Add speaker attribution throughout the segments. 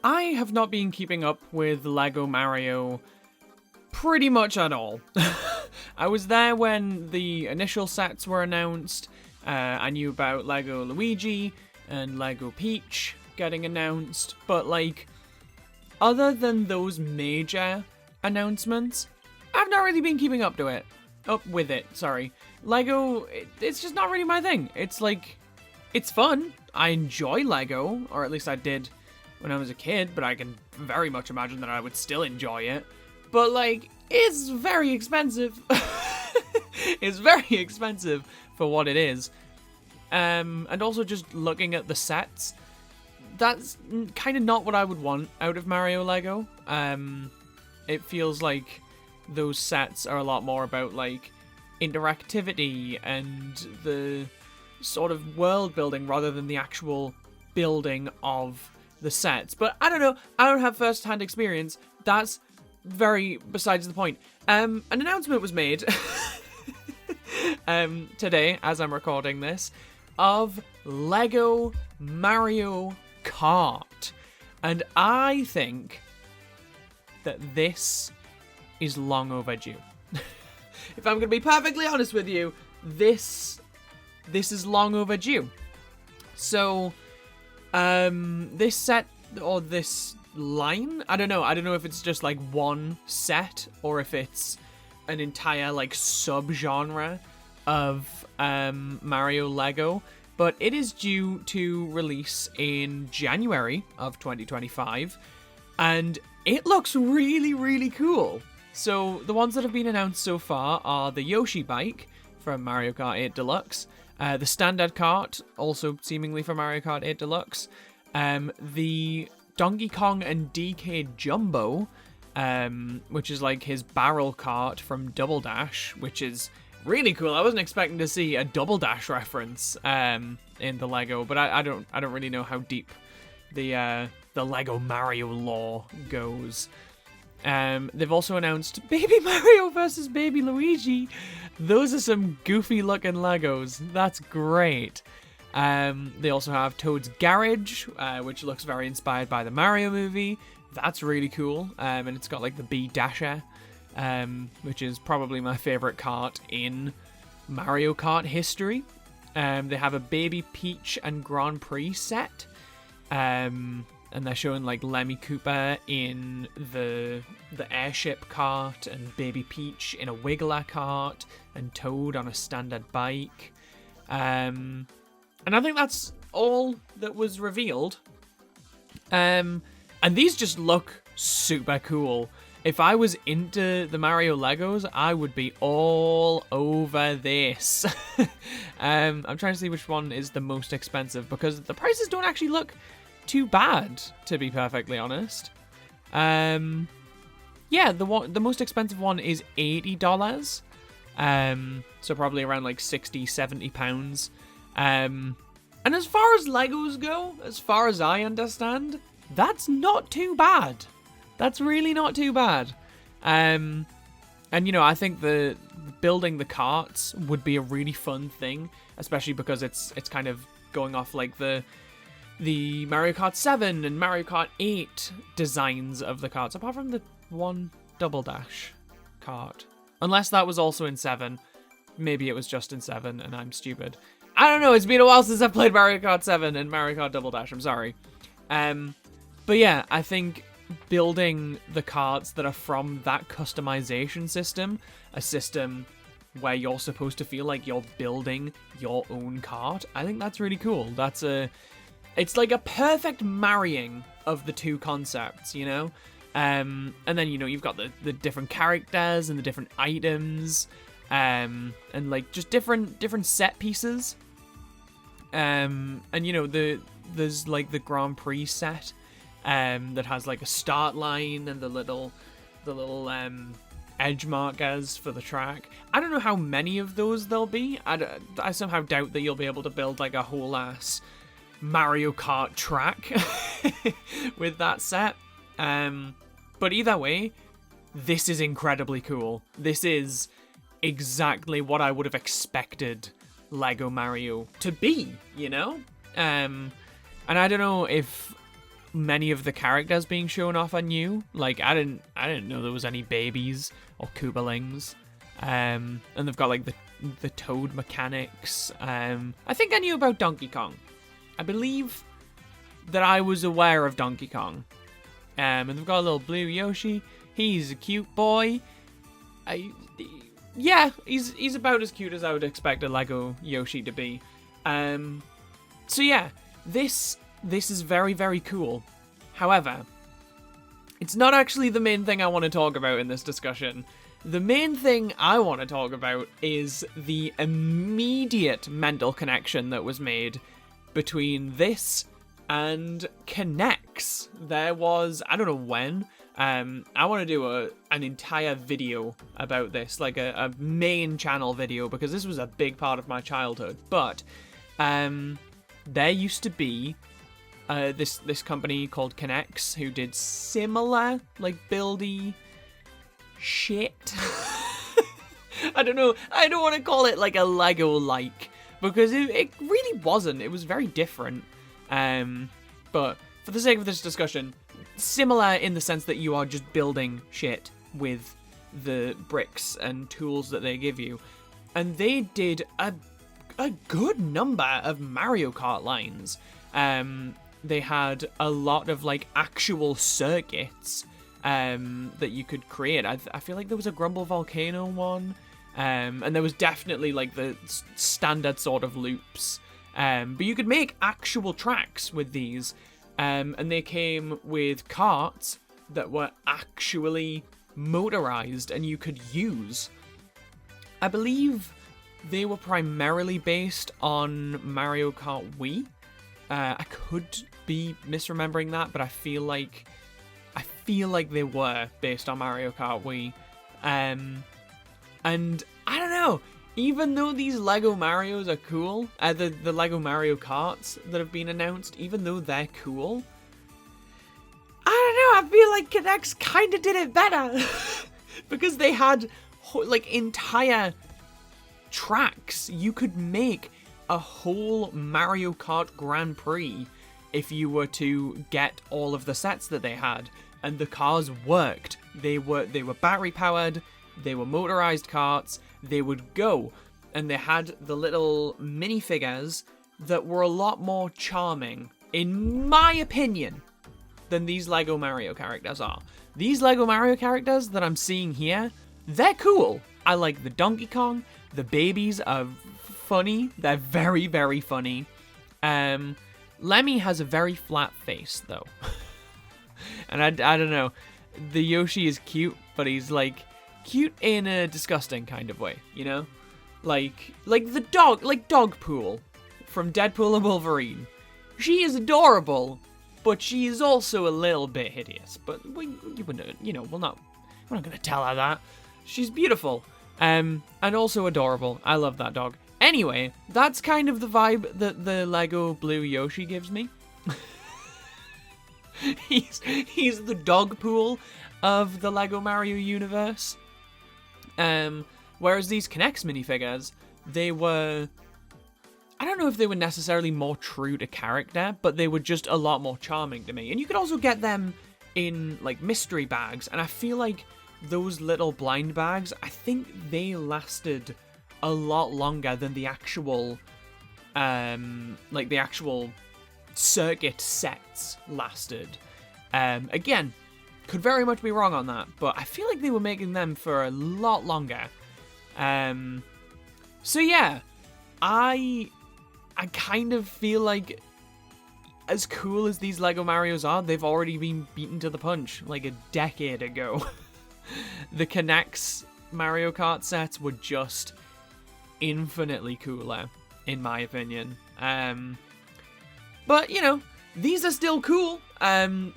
Speaker 1: I have not been keeping up with Lego Mario pretty much at all. I was there when the initial sets were announced. I knew about Lego Luigi and Lego Peach getting announced, but like, other than those major announcements, I've not really been keeping up with it, sorry. Lego, it's just not really my thing. It's like, it's fun. I enjoy Lego, or at least I did when I was a kid, but I can very much imagine that I would still enjoy it. But like, it's very expensive. It's very expensive for what it is. And also just looking at the sets, that's kind of not what I would want out of Mario Lego. It feels like those sets are a lot more about like interactivity and the sort of world building rather than the actual building of the sets. But I don't know, I don't have first-hand experience. That's very besides the point. An announcement was made today, as I'm recording this, of Lego Mario Kart. And I think that this is long overdue. If I'm going to be perfectly honest with you, this is long overdue. So, this set, or this line, I don't know if it's just like one set, or if it's an entire like sub-genre of Mario Lego, but it is due to release in January of 2025, and it looks really, really cool. So the ones that have been announced so far are the Yoshi bike from Mario Kart 8 Deluxe, the standard cart, also seemingly from Mario Kart 8 Deluxe, the Donkey Kong and DK Jumbo, which is like his barrel cart from Double Dash, which is really cool. I wasn't expecting to see a Double Dash reference in the Lego, but I don't really know how deep the Lego Mario lore goes. They've also announced Baby Mario versus Baby Luigi. Those are some goofy looking Legos. That's great. They also have Toad's Garage, which looks very inspired by the Mario movie. That's really cool. And it's got like the B Dasher, which is probably my favorite kart in Mario Kart history. They have a Baby Peach and Grand Prix set. And they're showing like Lemmy Cooper in the airship cart, and Baby Peach in a Wiggler cart, and Toad on a standard bike. And I think that's all that was revealed. And these just look super cool. If I was into the Mario Legos, I would be all over this. I'm trying to see which one is the most expensive, because the prices don't actually look too bad, to be perfectly honest. Yeah, the most expensive one is $80. So probably around like 60-70 pounds. And as far as Legos go, as far as I understand, that's not too bad. That's really not too bad. And you know, I think the building the carts would be a really fun thing, especially because it's kind of going off like the Mario Kart 7 and Mario Kart 8 designs of the carts, apart from the one Double Dash kart. Unless that was also in 7. Maybe it was just in 7 and I'm stupid. I don't know, it's been a while since I've played Mario Kart 7 and Mario Kart Double Dash, I'm sorry. But yeah, I think building the carts that are from that customization system, a system where you're supposed to feel like you're building your own kart, I think that's really cool. It's like a perfect marrying of the two concepts, you know? And then, you know, you've got the different characters and the different items, and like just different set pieces. And you know, there's like the Grand Prix set, that has like a start line and the little edge markers for the track. I don't know how many of those there'll be. I somehow doubt that you'll be able to build like a whole ass Mario Kart track with that set. But either way, this is incredibly cool. This is exactly what I would have expected Lego Mario to be, you know? And I don't know if many of the characters being shown off are new. Like, I didn't know there was any babies or Koopalings. And they've got, like, the Toad mechanics. I think I knew about Donkey Kong. I believe that I was aware of Donkey Kong. And they've got a little blue Yoshi. He's a cute boy. Yeah, he's about as cute as I would expect a Lego Yoshi to be. So yeah, this is very, very cool. However, it's not actually the main thing I want to talk about in this discussion. The main thing I want to talk about is the immediate mental connection that was made between this and Connects. There was, I don't know when, I want to do an entire video about this, like a main channel video, because this was a big part of my childhood. But there used to be this company called Connects who did similar, like, buildy shit. I don't know. I don't want to call it like a Lego-like, because it really wasn't. It was very different. But for the sake of this discussion, similar in the sense that you are just building shit with the bricks and tools that they give you. And they did a good number of Mario Kart lines. They had a lot of, like, actual circuits that you could create. I feel like there was a Grumble Volcano one. And there was definitely, like, the standard sort of loops. But you could make actual tracks with these. And they came with carts that were actually motorized and you could use. I believe they were primarily based on Mario Kart Wii. I could be misremembering that, but I feel like they were based on Mario Kart Wii. And I don't know, even though these Lego Marios are cool, the Lego Mario Karts that have been announced, even though they're cool, I don't know, I feel like Connects kind of did it better. Because they had, like, entire tracks. You could make a whole Mario Kart Grand Prix if you were to get all of the sets that they had. And the cars worked. They were battery powered, they were motorized karts, they would go. And they had the little minifigures that were a lot more charming, in my opinion, than these Lego Mario characters are. These Lego Mario characters that I'm seeing here, they're cool. I like the Donkey Kong. The babies are funny. They're very, very funny. Lemmy has a very flat face, though. And I don't know. The Yoshi is cute, but he's, like, cute in a disgusting kind of way, you know? Like the dog, like Dogpool from Deadpool and Wolverine. She is adorable, but she is also a little bit hideous. But we're not gonna tell her that. She's beautiful, and also adorable. I love that dog. Anyway, that's kind of the vibe that the Lego Blue Yoshi gives me. He's the Dogpool of the Lego Mario universe. Whereas these Connects minifigures, they were, I don't know if they were necessarily more true to character, but they were just a lot more charming to me. And you could also get them in, like, mystery bags, and I feel like those little blind bags, I think they lasted a lot longer than the actual, the actual circuit sets lasted. Again, could very much be wrong on that, but I feel like they were making them for a lot longer. So yeah, I kind of feel like, as cool as these Lego Marios are, they've already been beaten to the punch like a decade ago. The Connects Mario Kart sets were just infinitely cooler, in my opinion. But, you know, these are still cool. And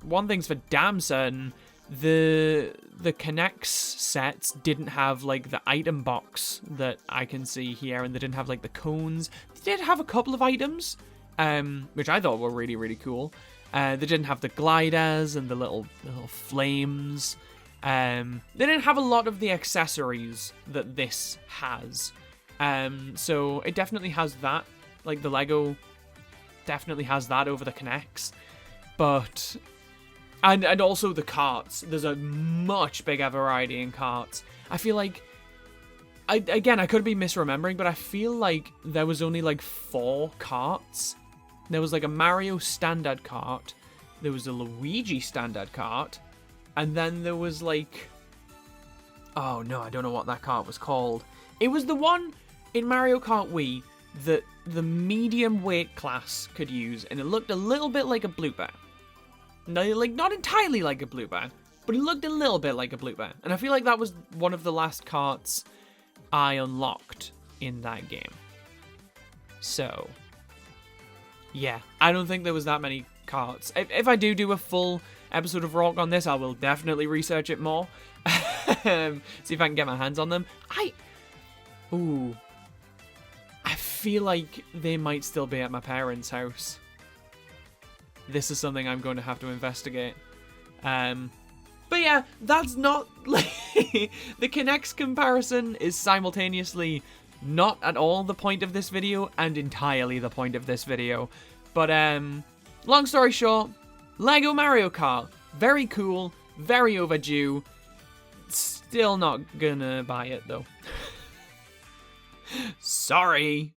Speaker 1: one thing's for damn certain, the Connects sets didn't have, like, the item box that I can see here, and they didn't have, like, the cones. They did have a couple of items, which I thought were really, really cool. They didn't have the gliders and the little flames. They didn't have a lot of the accessories that this has. So it definitely has that, like the Lego definitely has that over the Kinects. But and also the carts. There's a much bigger variety in carts. I feel like I could be misremembering, but I feel like there was only like 4 carts. There was like a Mario standard cart, there was a Luigi standard cart, and then there was like, oh no, I don't know what that cart was called. It was the one in Mario Kart Wii that the medium weight class could use, and it looked a little bit like a blooper. No, like not entirely like a blooper, but it looked a little bit like a blooper. And I feel like that was one of the last carts I unlocked in that game. So yeah, I don't think there was that many carts. If I do a full episode of Rock on this, I will definitely research it more. See if I can get my hands on them. I feel like they might still be at my parents' house. This is something I'm going to have to investigate. But yeah, that's not like the Kinects comparison is simultaneously not at all the point of this video and entirely the point of this video. But long story short, Lego Mario Kart, very cool, very overdue. Still not gonna buy it though. Sorry.